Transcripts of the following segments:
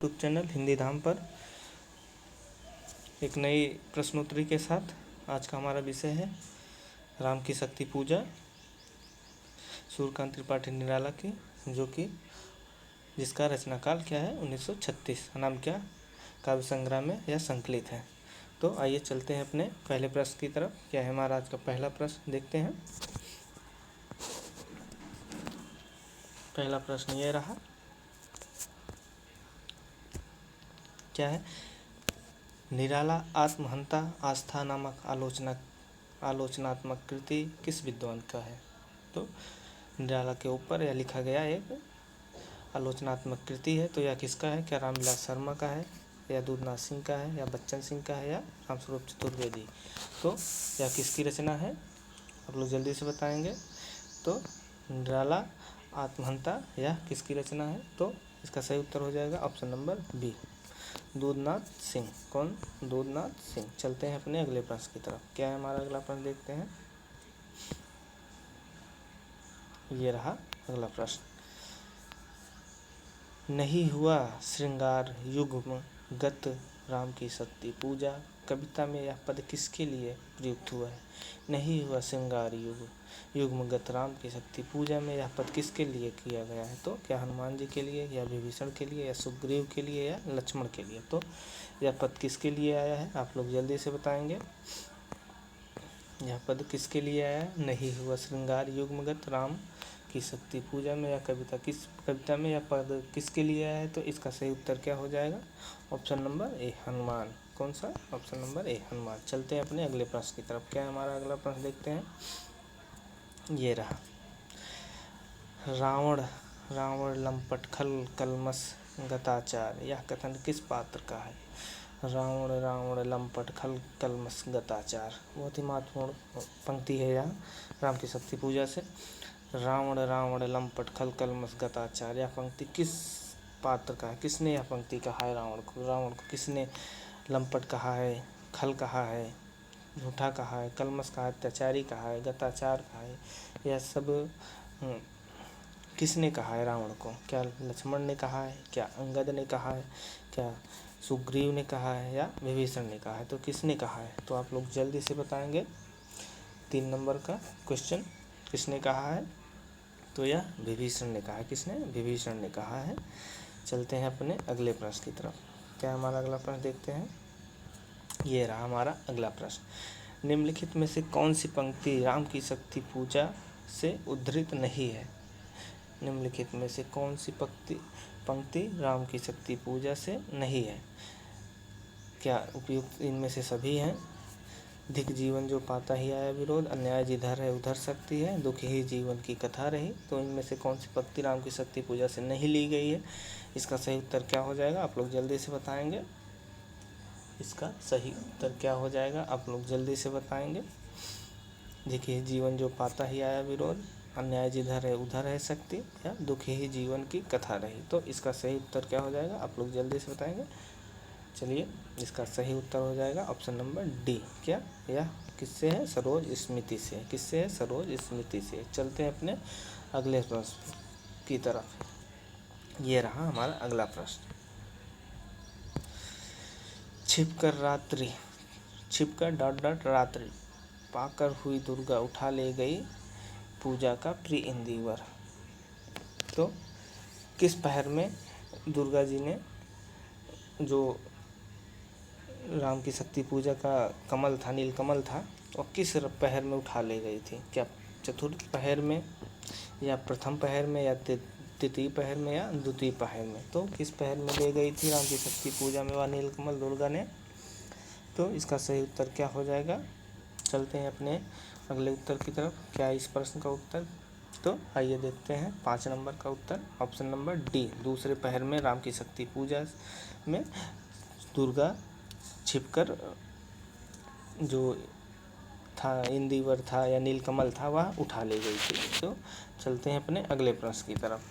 YouTube channel Hindi धाम पर एक नई प्रश्नोत्तरी के साथ। आज का हमारा विषय है राम की शक्ति पूजा, सूर्यकांत त्रिपाठी निराला की, जो कि जिसका रचना काल क्या है 1936। नाम क्या काव्य संग्रह में यह संकलित है। तो आइए चलते हैं अपने पहले प्रश्न की तरफ। क्या है हमारा आज का पहला प्रश्न, देखते हैं। पहला प्रश्न ये रहा, क्या है? निराला आत्महंता आस्था नामक आलोचनात्मक कृति किस विद्वान का है? तो निराला के ऊपर यह लिखा गया एक आलोचनात्मक कृति है। तो यह किसका है? क्या रामविलास शर्मा का है, या दूधनाथ सिंह का है, या बच्चन सिंह का है, या रामस्वरूप चतुर्वेदी? तो यह किसकी रचना है? आप लोग जल्दी से बताएंगे। तो निराला आत्महंता यह किसकी रचना है? तो इसका सही उत्तर हो जाएगा option number B, Dudhnath Singh. कौन? दूधनाथ सिंह। चलते हैं अपने अगले प्रश्न की तरफ। क्या है हमारा अगला प्रश्न, देखते हैं। ये रहा अगला प्रश्न, नहीं हुआ श्रृंगार युग्म गत राम की शक्ति पूजा, कविता में यह पद किसके लिए प्रयुक्त हुआ है? नहीं हुआ श्रृंगार युग्मगत राम की शक्ति पूजा में यह पद किसके लिए किया गया है? तो क्या हनुमान जी के लिए, या विभीषण के लिए, या सुग्रीव के लिए, या लक्ष्मण के लिए? तो यह पद किसके लिए आया है? आप लोग जल्दी से बताएंगे। यह पद किसके लिए आया है? नहीं हुआ श्रृंगार युग्मगत राम की शक्ति पूजा में या कविता में यह पद किसके लिए आया है? तो इसका सही उत्तर क्या हो जाएगा? Option number A, Hanuman. कौन सा? Option number A, Hanuman. चलते हैं अपने अगले प्रश्न की तरफ। क्या है हमारा अगला प्रश्न, देखते हैं। ये रहा, रावण लंपट खल कलमस गताचार, यह कथन किस पात्र का है? रावण लंपट खल कलमस गताचार, बहुत ही महत्वपूर्ण पंक्ति है यहाँ राम की शक्ति पूजा से। रावण लंपट खल कलमस गताचार, यह पंक्ति किस पात्र का है? किसने यह पंक्ति कहा है रावण को किसने लंपट कहा है, खल कहा है, झूठा कहा है, कलमस कहा है, अत्याचारी कहा है, गताचार कहा है? यह सब किसने कहा है रावण को? क्या लक्ष्मण ने कहा है, क्या अंगद ने कहा है, क्या सुग्रीव ने कहा है, या विभीषण ने कहा है? तो किसने कहा है? तो आप लोग जल्दी से बताएंगे। 3 नंबर का क्वेश्चन, किसने कहा है? तो यह विभीषण ने कहा है। किसने? विभीषण ने कहा है। चलते हैं अपने अगले प्रश्न की तरफ। क्या हमारा अगला प्रश्न, देखते हैं। ये रहा हमारा अगला प्रश्न, निम्नलिखित में से कौन सी पंक्ति राम की शक्ति पूजा से उद्धृत नहीं है? निम्नलिखित में से कौन सी पंक्ति राम की शक्ति पूजा से नहीं है? क्या उपयुक्त इनमें से सभी हैं? धिक जीवन जो पाता ही आया विरोध, अन्याय जिधर है उधर शक्ति है, दुख ही जीवन की कथा रही। तो इनमें से कौन सी पंक्ति राम की शक्ति पूजा से नहीं ली गई है? इसका सही उत्तर क्या हो जाएगा? आप लोग जल्दी से बताएंगे। इसका सही उत्तर क्या हो जाएगा? आप लोग जल्दी से बताएंगे। देखिए, जीवन जो पाता ही आया विरोध, अन्याय जिधर है उधर है शक्ति, या दुख ही जीवन की कथा रही। तो इसका सही उत्तर क्या हो जाएगा? आप लोग जल्दी से बताएंगे। चलिए, इसका सही उत्तर हो जाएगा ऑप्शन नंबर डी। क्या? यह किससे है? सरोज स्मृति से। किससे है? सरोज स्मृति से। चलते हैं अपने अगले प्रश्न की तरफ। ये रहा हमारा अगला प्रश्न, छिपकर ... रात्रि पाकर हुई दुर्गा उठा ले गई पूजा का प्रिय इंदिवर। तो किस पहर में दुर्गा जी ने जो राम की शक्ति पूजा का कमल था, नीलकमल था, और किस पहर में उठा ले गई थी? क्या चतुर्थ पहर में, या प्रथम पहर में, या तृतीय पहर में, या द्वितीय पहर में? तो किस पहर में ले गई थी राम की शक्ति पूजा में वह नीलकमल दुर्गा ने? तो इसका सही उत्तर क्या हो जाएगा? चलते हैं अपने अगले उत्तर की तरफ। क्या है इस प्रश्न का उत्तर? तो आइए देखते हैं 5 नंबर का उत्तर, ऑप्शन नंबर डी, दूसरे पहर में राम की शक्ति पूजा में दुर्गा छिपकर जो था, इंदिवर था या नीलकमल था, वह उठा ले गई थी। तो चलते हैं अपने अगले प्रश्न की तरफ।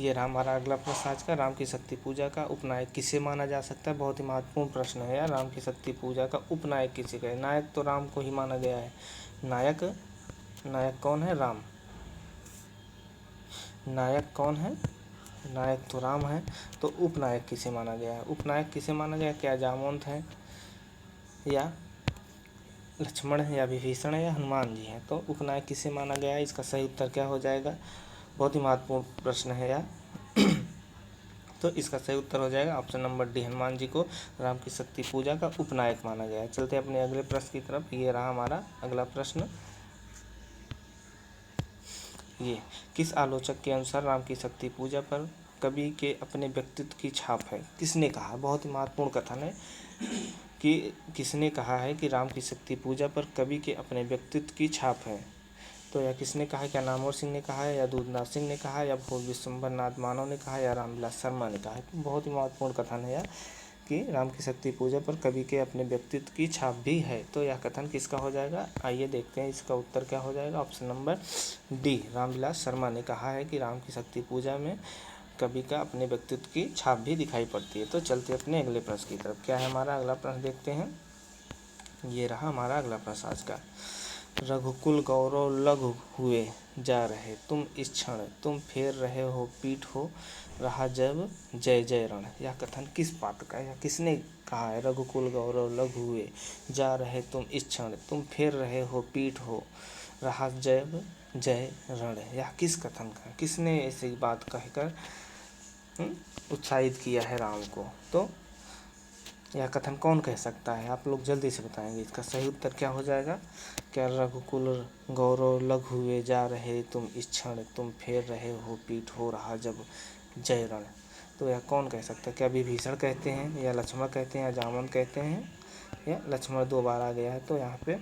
ये रहा हमारा अगला प्रश्न आज का, राम की शक्ति पूजा का उपनायक किसे माना जा सकता है? बहुत ही महत्वपूर्ण प्रश्न है यार। राम की शक्ति पूजा का उपनायक किसे कहे? नायक तो राम को ही माना गया है। नायक कौन है? राम। नायक कौन है? नायक तो राम है, तो उपनायक किसे माना गया है? उपनायक किसे माना गया? क्या जामवंत है या लक्ष्मण है या विभीषण है या हनुमान जी हैं? तो उपनायक किसे माना गया है? इसका सही उत्तर क्या हो जाएगा? बहुत ही महत्वपूर्ण प्रश्न है यार। तो इसका सही उत्तर हो जाएगा option number D, Hanuman ji को राम की शक्ति पूजा का उपनायक माना गया है। चलते हैं अपने अगले प्रश्न की तरफ। ये रहा हमारा अगला प्रश्न। ये किस आलोचक के अनुसार राम की शक्ति पूजा पर कवि के अपने व्यक्तित्व की छाप है? किसने कहा? बहुत ही महत्वपूर्ण कथन है कि किसने कहा है कि राम की शक्ति पूजा पर कवि के अपने व्यक्तित्व की छाप है? तो यह किसने कहा है? क्या नामवर सिंह ने कहा है या दूधनाथ सिंह ने कहा है या भूप विश्वंभर नाथ मानव ने कहा है या रामविलास शर्मा ने कहा है? तो बहुत ही महत्वपूर्ण कथन है यह कि राम की शक्ति पूजा पर कवि के अपने व्यक्तित्व की छाप भी है। तो यह कथन किसका हो जाएगा? आइए देखते हैं इसका उत्तर क्या हो जाएगा। Option number D, Ramvilas Sharma ने कहा है कि राम की शक्ति पूजा में कवि का अपने व्यक्तित्व की छाप भी दिखाई पड़ती है। तो चलते अपने अगले प्रश्न की तरफ। क्या है हमारा अगला प्रश्न? देखते हैं। ये रहा हमारा अगला प्रश्न आज का। रघुकुल गौरव लघु हुए जा रहे तुम इस क्षण, तुम फेर रहे हो पीठ हो रहा जब जय जय रण। यह कथन किस पात्र का है या किसने कहा है? रघुकुल गौरव लघु हुए जा रहे तुम इस क्षण, तुम फेर रहे हो पीठ हो रहा जब जय रण। यह किस कथन का? किसने ऐसी बात कहकर उत्साहित किया है राम को? तो यह कथन कौन कह सकता है? आप लोग जल्दी से बताएंगे। इसका सही उत्तर क्या हो जाएगा? क्या रघुकुल गौरव लघु हुए जा रहे तुम इस क्षण, तुम फेर रहे हो पीठ हो रहा जब जय रण। तो यह कौन कह सकता है? क्या विभीषण कहते हैं या लक्ष्मण कहते हैं या जामवंत कहते हैं या लक्ष्मण? 2 बार आ गया है तो यहाँ पे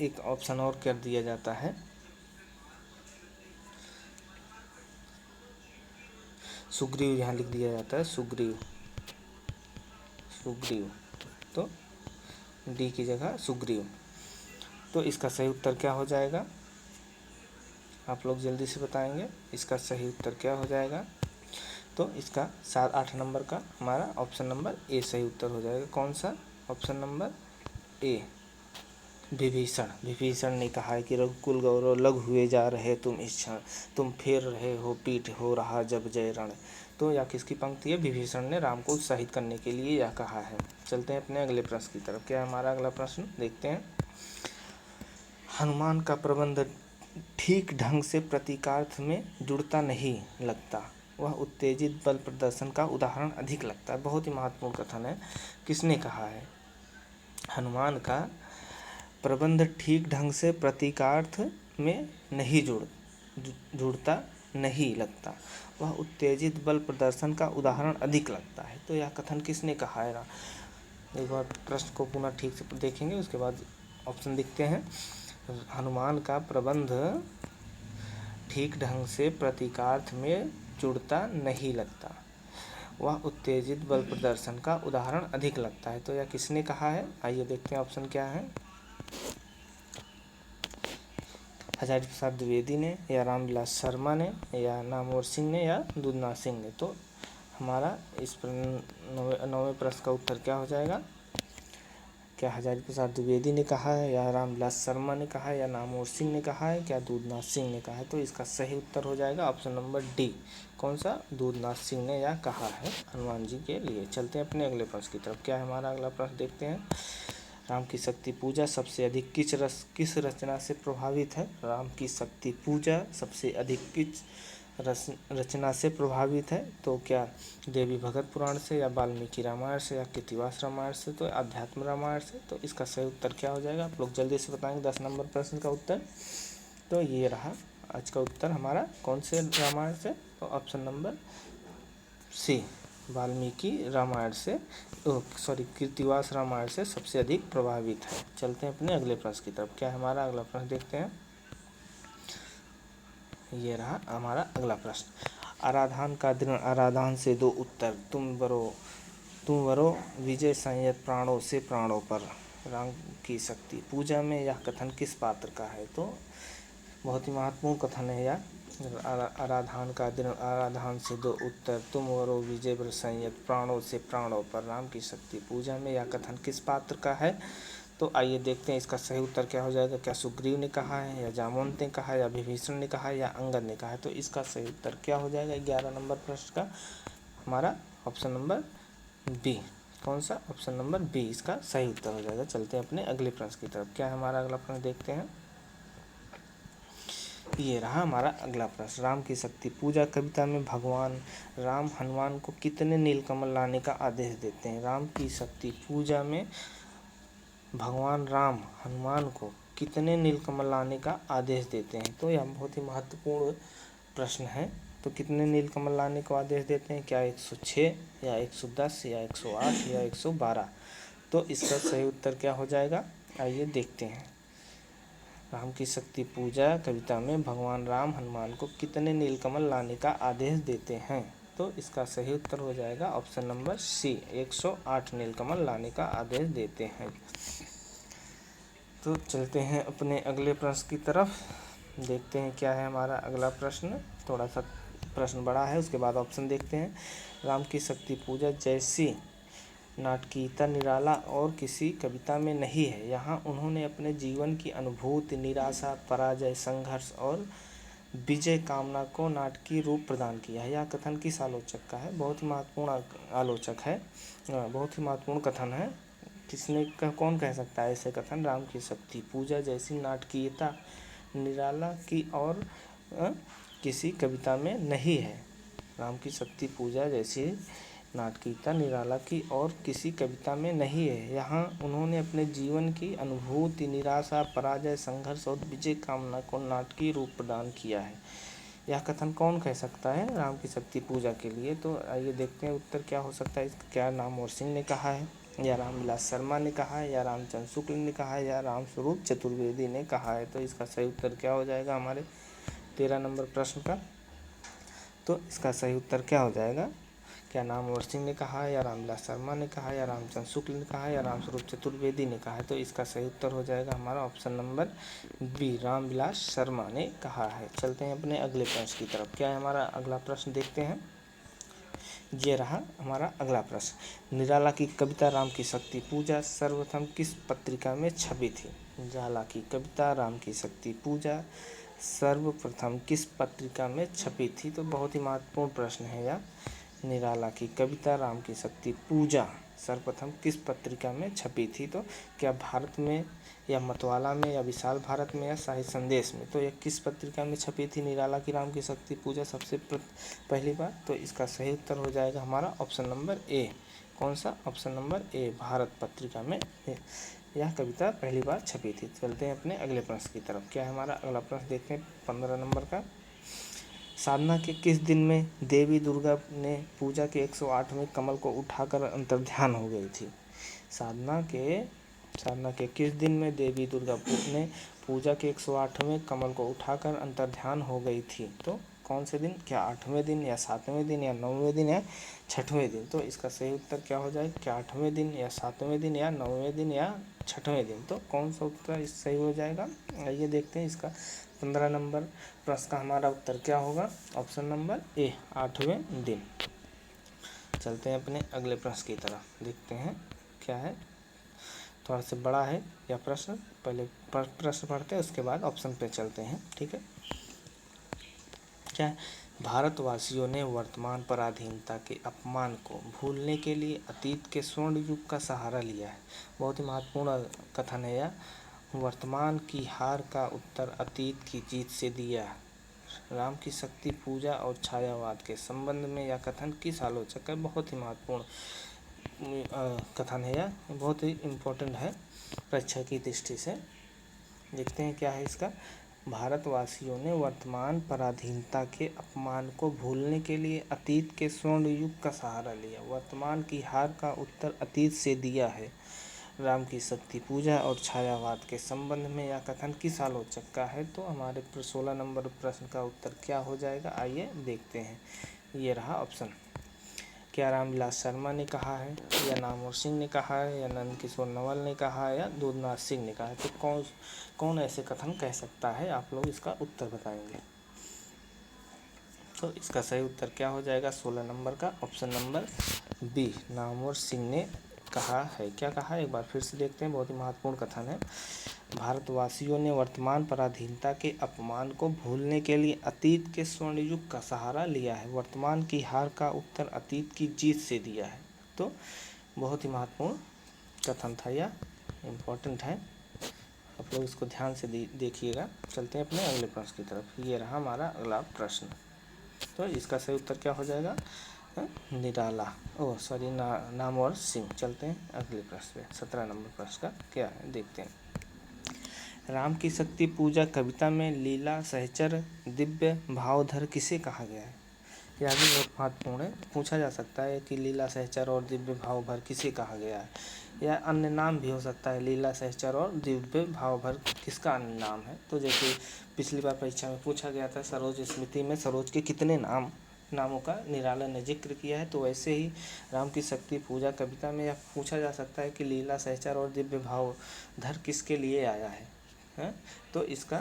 एक ऑप्शन और कर दिया जाता है, सुग्रीव यहाँ लिख दिया जाता है, सुग्रीव। तो डी की जगह सुग्रीव। तो इसका सही उत्तर क्या हो जाएगा? आप लोग जल्दी से बताएंगे इसका सही उत्तर क्या हो जाएगा। तो इसका 7-8 नंबर का हमारा ऑप्शन नंबर ए सही उत्तर हो जाएगा। कौन सा? ऑप्शन नंबर ए, विभीषण ने कहा है कि रघुकुल गौरव लघु हुए जा रहे तुम इस क्षण, तुम फेर रहे हो पीठ हो रहा जब जय रण। तो यह किसकी पंक्ति है? विभीषण ने राम को उत्साहित करने के लिए यह कहा है। चलते हैं अपने अगले प्रश्न की तरफ। क्या है हमारा अगला प्रश्न? देखते हैं। हनुमान का प्रबंध ठीक ढंग से प्रतीकार्थ में जुड़ता नहीं लगता, वह उत्तेजित बल प्रदर्शन का उदाहरण अधिक लगता है। बहुत ही महत्वपूर्ण कथन है। किसने कहा है? हनुमान का प्रबंध ठीक ढंग से प्रतीकार्थ में नहीं जुड़ता नहीं लगता, वह उत्तेजित बल प्रदर्शन का उदाहरण अधिक लगता है। तो यह कथन किसने कहा है? एक बार प्रश्न को पुनः ठीक से देखेंगे, उसके बाद ऑप्शन दिखते हैं। हनुमान का प्रबंध ठीक ढंग से प्रतीकार्थ में जुड़ता नहीं लगता, वह उत्तेजित बल प्रदर्शन का उदाहरण अधिक लगता है। तो यह किसने कहा है? आइए देखते हैं ऑप्शन क्या है। हजारी प्रसाद द्विवेदी ने या रामविलास शर्मा ने या नामवर सिंह ने या दूधनाथ सिंह ने। तो हमारा इस 9वें प्रश्न का उत्तर क्या हो जाएगा? क्या हजारी प्रसाद द्विवेदी ने कहा है या रामविलास शर्मा ने कहा है या नामवर सिंह ने कहा है क्या दूधनाथ सिंह ने कहा है? तो इसका सही उत्तर हो जाएगा ऑप्शन नंबर डी। कौन सा? दूधनाथ सिंह ने यह कहा है हनुमान जी के लिए। चलते हैं अपने अगले प्रश्न की तरफ। क्या है हमारा अगला प्रश्न? देखते हैं। राम की शक्ति पूजा सबसे अधिक किस रचना से प्रभावित है? राम की शक्ति पूजा सबसे अधिक किस रचना से प्रभावित है? तो क्या देवी भगत पुराण से या वाल्मीकि रामायण से या कृतिवास रामायण से तो अध्यात्म रामायण से? तो इसका सही उत्तर क्या हो जाएगा? आप लोग जल्दी से बताएंगे 10 नंबर प्रश्न का उत्तर। तो ये रहा आज का उत्तर हमारा। कौन से रामायण से? तो option number C, Valmiki Ramayan से, कृतिवास रामायण से सबसे अधिक प्रभावित है। चलते हैं अपने अगले प्रश्न की तरफ। क्या है हमारा अगला प्रश्न? देखते हैं। ये रहा हमारा अगला प्रश्न। आराधन का दिन आराधन से 2 उत्तर, तुम वरो विजय संयत प्राणों से प्राणों पर। राम की शक्ति पूजा में यह कथन किस पात्र का है? तो बहुत ही महत्वपूर्ण कथन है यह। आराधन का दिन आराधन से 2 उत्तर, तुम वरो विजय संयत प्राणों से प्राणों पर। राम की शक्ति पूजा में यह कथन किस पात्र का है? तो आइए देखते हैं इसका सही उत्तर क्या हो जाएगा। क्या सुग्रीव ने कहा है, या जामवंत ने कहा है, या विभीषण ने कहा है, या अंगद ने कहा है। तो इसका सही उत्तर क्या हो जाएगा 11 नंबर प्रश्न का हमारा ऑप्शन नंबर बी। कौन सा? ऑप्शन नंबर बी इसका सही उत्तर हो जाएगा। चलते हैं अपने अगले प्रश्न की तरफ। क्या है हमारा अगला प्रश्न, देखते हैं। ये रहा हमारा अगला प्रश्न। राम की शक्ति पूजा कविता में भगवान राम हनुमान को कितने नीलकमल लाने का आदेश देते हैं? राम की शक्ति पूजा में भगवान राम हनुमान को कितने नीलकमल लाने का आदेश देते हैं? तो यह बहुत ही महत्वपूर्ण प्रश्न है। तो कितने नीलकमल लाने को आदेश देते हैं? क्या 106 या 110 या 108 या 112? तो इसका सही उत्तर क्या हो जाएगा, आइए देखते हैं। राम की शक्ति पूजा कविता में भगवान राम हनुमान को कितने नीलकमल लाने का आदेश देते हैं? तो इसका सही उत्तर हो जाएगा ऑप्शन नंबर सी, 108 नीलकमल लाने का आदेश देते हैं। तो चलते हैं अपने अगले प्रश्न की तरफ, देखते हैं क्या है हमारा अगला प्रश्न। थोड़ा सा प्रश्न बड़ा है, उसके बाद ऑप्शन देखते हैं। राम की शक्ति पूजा जैसी नाटकीयता निराला और किसी कविता में नहीं है। यहाँ उन्होंने अपने जीवन की अनुभूति, निराशा, पराजय, संघर्ष और विजय कामना को नाटकीय रूप प्रदान किया है। यह कथन किस आलोचक का है? बहुत ही महत्वपूर्ण आलोचक है, बहुत ही महत्वपूर्ण कथन है। कौन कह सकता है ऐसे कथन? राम की शक्ति पूजा जैसी नाटकीयता निराला की और किसी कविता में नहीं है। राम की शक्ति पूजा जैसी नाटकीयता निराला की और किसी कविता में नहीं है। यहाँ उन्होंने अपने जीवन की अनुभूति, निराशा, पराजय, संघर्ष और विजय कामना को नाटकीय रूप प्रदान किया है। यह कथन कौन कह सकता है राम की शक्ति पूजा के लिए? तो आइए देखते हैं उत्तर क्या हो सकता है इसका। क्या नामवर सिंह ने कहा है, या रामविलास शर्मा ने कहा है, या रामचंद्र शुक्ल ने कहा है, या रामस्वरूप चतुर्वेदी ने कहा है? तो इसका सही उत्तर क्या हो जाएगा हमारे 13 नंबर प्रश्न का? तो इसका सही उत्तर क्या हो जाएगा? क्या नामवर सिंह ने कहा है, या रामविलास शर्मा ने कहा है, या रामचंद्र शुक्ल ने कहा है, या रामस्वरूप चतुर्वेदी ने कहा है? तो इसका सही उत्तर हो जाएगा हमारा option number B, Ramvilas Sharma ने कहा है। चलते हैं अपने अगले प्रश्न की तरफ। क्या है हमारा अगला प्रश्न, देखते हैं। ये रहा हमारा अगला प्रश्न। निराला की कविता राम की शक्ति पूजा सर्वप्रथम किस पत्रिका में छपी थी? निराला की कविता राम की शक्ति पूजा सर्वप्रथम किस पत्रिका में छपी थी? तो बहुत ही महत्वपूर्ण प्रश्न है यह। निराला की कविता राम की शक्ति पूजा सर्वप्रथम किस पत्रिका में छपी थी? तो क्या भारत में, या मतवाला में, या विशाल भारत में, या साहित्य संदेश में? तो यह किस पत्रिका में छपी थी निराला की राम की शक्ति पूजा सबसे पहली बार? तो इसका सही उत्तर हो जाएगा हमारा ऑप्शन नंबर ए। कौन सा? ऑप्शन नंबर ए, भारत पत्रिका में यह कविता पहली बार छपी थी। चलते हैं अपने अगले प्रश्न की तरफ। क्या है हमारा अगला प्रश्न, देखते हैं 15 नंबर का। साधना के किस दिन में देवी दुर्गा ने पूजा के 108वें कमल को उठाकर अंतर्ध्यान हो गई थी? साधना के किस दिन में देवी दुर्गा ने पूजा के 108वें कमल को उठाकर अंतर्ध्यान हो गई थी? तो कौन से दिन? क्या 8वें दिन, या 7वें दिन, या 9वें दिन, या 6वें दिन? तो इसका सही उत्तर क्या हो जाएगा? क्या 8वें दिन, या 7वें दिन, या 9वें दिन, या 6वें दिन? तो कौन सा उत्तर सही हो जाएगा? आइए देखते हैं इसका 15 नंबर प्रश्न का हमारा उत्तर क्या होगा। ऑप्शन नंबर ए, 8वें दिन। चलते हैं अपने अगले प्रश्न की तरफ, देखते हैं क्या है। थोड़ा सा बड़ा है यह प्रश्न, पहले प्रश्न पढ़ते हैं उसके बाद ऑप्शन पे चलते हैं, ठीक है। क्या है? भारतवासियों ने वर्तमान पराधीनता के अपमान को भूलने के लिए अतीत के स्वर्ण युग का सहारा लिया है। बहुत ही महत्वपूर्ण कथन है यह। वर्तमान की हार का उत्तर अतीत की जीत से दिया। राम की शक्ति पूजा और छायावाद के संबंध में यह कथन किस आलोचक का? बहुत ही महत्वपूर्ण कथन है यह, बहुत ही इम्पोर्टेंट है परीक्षा की दृष्टि से। देखते हैं क्या है इसका। भारतवासियों ने वर्तमान पराधीनता के अपमान को भूलने के लिए अतीत के स्वर्ण युग का सहारा लिया। वर्तमान की हार का उत्तर अतीत से दिया है। राम की शक्ति पूजा और छायावाद के संबंध में यह कथन किस आलोचक का है? तो हमारे 16 नंबर प्रश्न का उत्तर क्या हो जाएगा, आइए देखते हैं। ये रहा ऑप्शन। क्या रामविलास शर्मा ने कहा है, या नामवर सिंह ने कहा है, या नंदकिशोर नवल ने कहा है, या दूधनाथ सिंह ने कहा है? तो कौन ऐसे कथन कह सकता है? आप लोग इसका उत्तर बताएंगे। तो इसका सही उत्तर क्या हो जाएगा 16 नंबर का? Option number B, Namvar Singh ने कहा है। क्या कहा है, एक बार फिर से देखते हैं, बहुत ही महत्वपूर्ण कथन है। भारतवासियों ने वर्तमान पराधीनता के अपमान को भूलने के लिए अतीत के स्वर्ण युग का सहारा लिया है। वर्तमान की हार का उत्तर अतीत की जीत से दिया है। तो बहुत ही महत्वपूर्ण कथन था, यह इम्पोर्टेंट है, आप लोग इसको ध्यान से देखिएगा। चलते हैं अपने अगले प्रश्न की तरफ। ये रहा हमारा अगला प्रश्न। तो इसका सही उत्तर क्या हो जाएगा, निराला, नामवर सिंह। चलते हैं अगले प्रश्न पे, 17 नंबर प्रश्न का क्या है देखते हैं। राम की शक्ति पूजा कविता में लीला सहचर दिव्य भावधर किसे कहा गया है। यह भी बहुत महत्वपूर्ण है, पूछा जा सकता है कि लीला सहचर और दिव्य भावभर किसे कहा गया है, या अन्य नाम भी हो सकता है। लीला सहचर और दिव्य भावभर किसका अन्य नाम है। तो जैसे पिछली बार परीक्षा में पूछा गया था, सरोज स्मृति में सरोज के कितने नामों का निराला ने जिक्र किया है, तो वैसे ही राम की शक्ति पूजा कविता में यह पूछा जा सकता है कि लीला सहचर और दिव्य भावधर किसके लिए आया है। तो इसका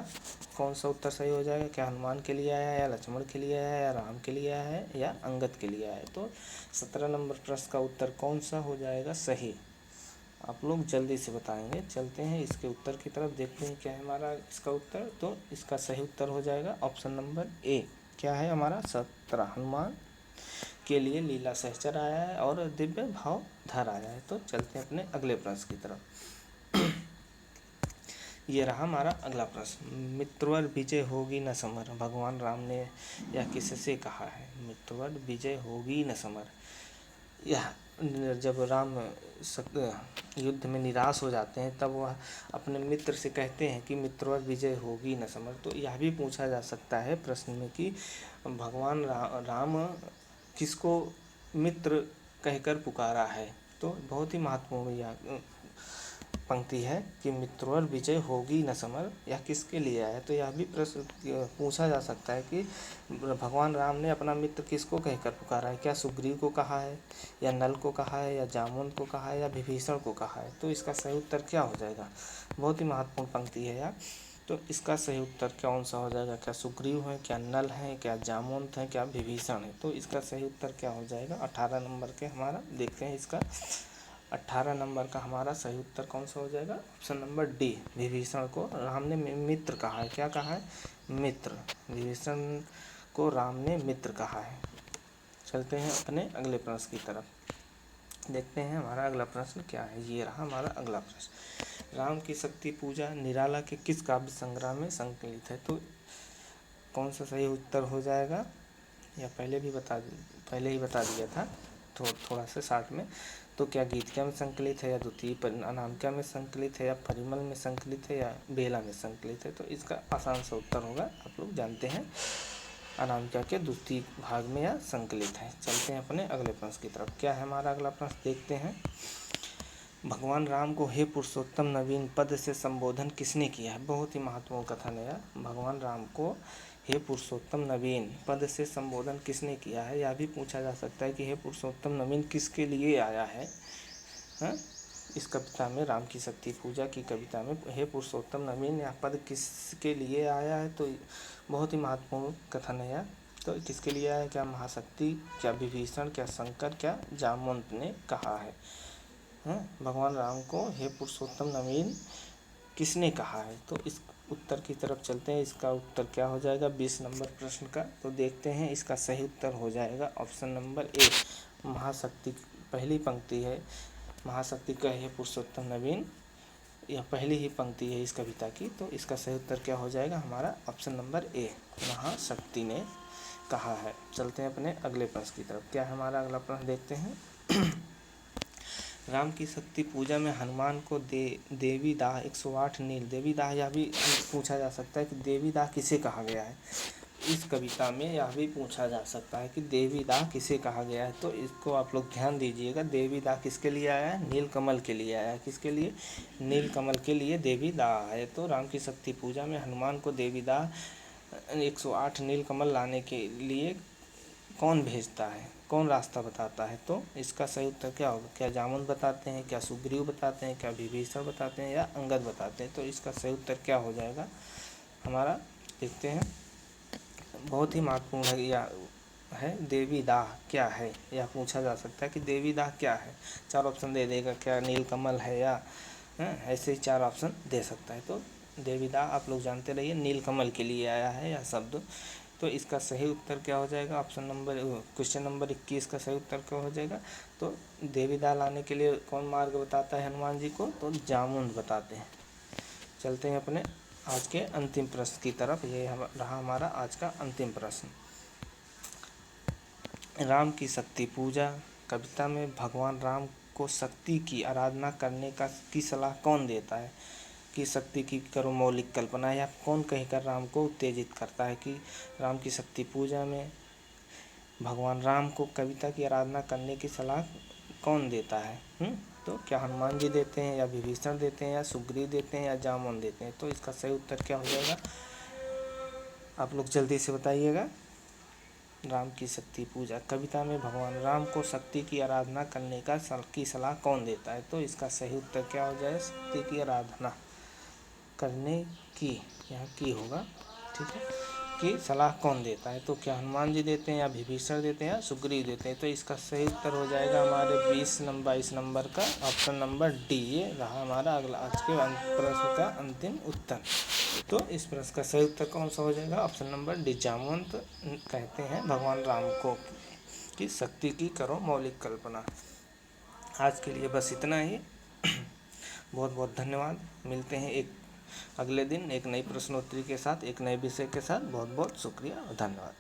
कौन सा उत्तर सही हो जाएगा, क्या हनुमान के लिए आया है, या लक्ष्मण के लिए आया है, या राम के लिए आया है, या अंगद के लिए आया है। तो 17 नंबर प्रश्न का उत्तर कौन सा हो जाएगा सही, आप लोग जल्दी से बताएंगे। चलते हैं इसके उत्तर की तरफ, देखते हैं क्या है हमारा इसका उत्तर। तो इसका सही उत्तर हो जाएगा ऑप्शन नंबर ए। क्या है हमारा 17, हनुमान के लिए लीला सहचर आया है और दिव्य भाव धर आया है। तो चलते हैं अपने अगले प्रश्न की तरफ। ये रहा हमारा अगला प्रश्न। मित्रवर विजय होगी न समर, भगवान राम ने यह किससे कहा है। मित्रवर विजय होगी न समर, यह जब राम युद्ध में निराश हो जाते हैं तब वह अपने मित्र से कहते हैं कि मित्रवर विजय होगी न समर। तो यह भी पूछा जा सकता है प्रश्न में कि भगवान राम किसको मित्र कहकर पुकारा है। तो बहुत ही महत्वपूर्ण यह पंक्ति है कि मित्रवर विजय होगी न समर, यह किसके लिए है। तो यह भी प्रश्न पूछा जा सकता है कि भगवान राम ने अपना मित्र किसको कहकर पुकारा है, क्या सुग्रीव को कहा है, या नल को कहा है, या जामुन को कहा है, या विभीषण को कहा है। तो इसका सही उत्तर क्या हो जाएगा, बहुत ही महत्वपूर्ण पंक्ति है यार। तो इसका सही उत्तर कौन सा हो जाएगा, क्या सुग्रीव है, क्या नल है, क्या जामुन है, क्या विभीषण है। तो इसका सही उत्तर क्या हो जाएगा 18 नंबर के हमारा, देखते हैं इसका 18 नंबर का हमारा सही उत्तर कौन सा हो जाएगा, ऑप्शन नंबर डी, विभीषण को राम ने मित्र कहा है। क्या कहा है, मित्र, विभीषण को राम ने मित्र कहा है। चलते हैं अपने अगले प्रश्न की तरफ, देखते हैं हमारा अगला प्रश्न क्या है। ये रहा हमारा अगला प्रश्न। राम की शक्ति पूजा निराला के किस काव्य संग्रह में संकलित है। तो कौन सा सही उत्तर हो जाएगा, या पहले ही बता दिया था थोड़ा सा शॉर्ट में। तो क्या गीतिका में संकलित है, या द्वितीय अनामिका में संकलित है, या परिमल में संकलित है, या बेला में संकलित है। तो इसका आसान सा उत्तर होगा, आप लोग जानते हैं, अनामिका के द्वितीय भाग में यह संकलित है। चलते हैं अपने अगले प्रश्न की तरफ। क्या है हमारा अगला प्रश्न देखते हैं। भगवान राम को हे पुरुषोत्तम नवीन पद से संबोधन किसने किया है। बहुत ही महत्वपूर्ण कथन है यह। भगवान राम को हे पुरुषोत्तम नवीन पद से संबोधन किसने किया है। यह भी पूछा जा सकता है कि हे पुरुषोत्तम नवीन किसके लिए आया है। इस कविता में, राम की शक्ति पूजा की कविता में हे पुरुषोत्तम नवीन यह पद किसके लिए आया है। तो बहुत ही महत्वपूर्ण कथन है यह। तो किसके लिए आया है, क्या महाशक्ति, क्या विभीषण, क्या शंकर, क्या जामवंत ने कहा है। भगवान राम को हे पुरुषोत्तम नवीन किसने कहा है। तो इस उत्तर की तरफ चलते हैं। इसका उत्तर क्या हो जाएगा 20 नंबर प्रश्न का। तो देखते हैं इसका सही उत्तर हो जाएगा ऑप्शन नंबर ए, महाशक्ति। पहली पंक्ति है महाशक्ति का हे पुरुषोत्तम नवीन, यह पहली ही पंक्ति है इस कविता की। तो इसका सही उत्तर क्या हो जाएगा हमारा ऑप्शन नंबर ए, महाशक्ति ने कहा है। चलते हैं अपने अगले प्रश्न की तरफ। क्या है हमारा अगला प्रश्न देखते हैं। राम की शक्ति पूजा में हनुमान को देवी दाह 108 नील, देवी दाह यह भी पूछा जा सकता है कि देवी दाह किसे कहा गया है। इस कविता में यह भी पूछा जा सकता है कि देवी दाह किसे कहा गया है। तो इसको आप लोग ध्यान दीजिएगा। देवी दाह किसके लिए आया है, नील कमल के लिए आया है। किसके लिए, नील कमल के लिए देवी दाह है। तो राम की शक्ति पूजा में हनुमान को देवी दाह 108 नील कमल लाने के लिए कौन भेजता है, कौन रास्ता बताता है। तो इसका सही उत्तर क्या होगा, क्या जामुन बताते हैं, क्या सुग्रीव बताते हैं, क्या विभीषण बताते हैं, या अंगद बताते हैं। तो इसका सही उत्तर क्या हो जाएगा हमारा, देखते हैं। बहुत ही महत्वपूर्ण है या है देवी दाह क्या है, यह पूछा जा सकता है कि देवी दाह क्या है। 4 ऑप्शन दे देगा, क्या नीलकमल है या ऐसे ही 4 ऑप्शन दे सकता है। तो देवी दाह आप लोग जानते रहिए नीलकमल के लिए आया है यह शब्द। तो इसका सही उत्तर क्या हो जाएगा, क्वेश्चन नंबर 21 का सही उत्तर क्या हो जाएगा। तो देवी दाह लाने के लिए कौन मार्ग बताता है हनुमान जी को, तो जामुन बताते हैं। चलते हैं अपने आज के अंतिम प्रश्न की तरफ। ये रहा हमारा आज का अंतिम प्रश्न। राम की शक्ति पूजा कविता में भगवान राम को शक्ति की आराधना करने की सलाह कौन देता है। कि शक्ति की करो मौलिक कल्पना, या कौन कहकर राम को उत्तेजित करता है कि राम की शक्ति पूजा में भगवान राम को कविता की आराधना करने की सलाह कौन देता है। तो क्या हनुमान जी देते हैं, या विभीषण देते हैं, या सुग्रीव देते हैं, या जामुन देते हैं। तो इसका सही उत्तर क्या हो जाएगा, आप लोग जल्दी से बताइएगा। राम की शक्ति पूजा कविता में भगवान राम को शक्ति की आराधना करने की सलाह कौन देता है। तो इसका सही उत्तर क्या हो जाए, शक्ति की आराधना करने की, यहाँ की होगा, ठीक है, की सलाह कौन देता है। तो क्या हनुमान जी देते हैं, या विभीषण देते हैं, या सुग्रीव देते हैं। तो इसका सही उत्तर हो जाएगा हमारे 22 नंबर का ऑप्शन नंबर डी। ये रहा हमारा अगला आज के प्रश्न का अंतिम उत्तर। तो इस प्रश्न का सही उत्तर कौन सा हो जाएगा, ऑप्शन नंबर डी जामवंत कहते हैं भगवान राम को कि शक्ति की करो मौलिक कल्पना। आज के लिए बस इतना ही। बहुत बहुत धन्यवाद। मिलते हैं एक अगले दिन एक नई प्रश्नोत्तरी के साथ, एक नए विषय के साथ। बहुत बहुत शुक्रिया और धन्यवाद।